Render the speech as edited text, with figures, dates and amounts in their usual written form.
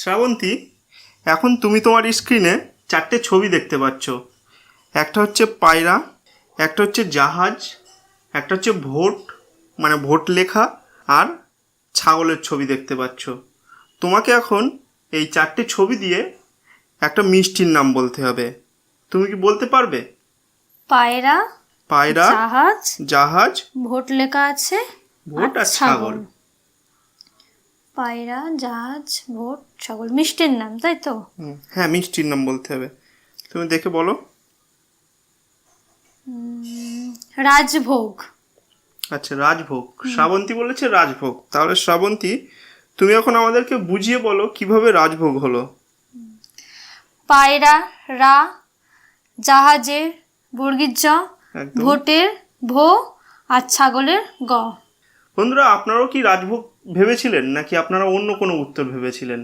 শ্রাবন্তী, এখন তুমি তোমার স্ক্রিনে চারটে ছবি দেখতে পাচ্ছ। একটা হচ্ছে পায়রা, একটা হচ্ছে জাহাজ, একটা হচ্ছে ভোট মানে ভোট লেখা, আর ছাগলের ছবি দেখতে পাচ্ছ। তোমাকে এখন এই চারটে ছবি দিয়ে একটা মিষ্টির নাম বলতে হবে। তুমি কি বলতে পারবে? পায়রা, পায়রা, জাহাজ, জাহাজ, ভোট লেখা আছে, ভোট আর ছাগল। পায়রা, জাহাজ, ভোট, ছাগল মিষ্টির নাম, তাই তো? হ্যাঁ, মিষ্টির নাম বলতে হবে। তুমি দেখে বলো। রাজভোগ। আচ্ছা, রাজভোগ। শ্রাবন্তী বলেছে রাজভোগ। তাহলে শ্রাবন্তী, তুমি এখন আমাদেরকে বুঝিয়ে বলো কিভাবে রাজভোগ হলো। পায়রা রা, জাহাজের বর্গীর জ, একদম। ভোটের ভো, আর ছাগলের গ। বন্ধুরা, আপনারাও কি রাজভোগ ভেবেছিলেন নাকি আপনারা অন্য কোনো উত্তর ভেবেছিলেন?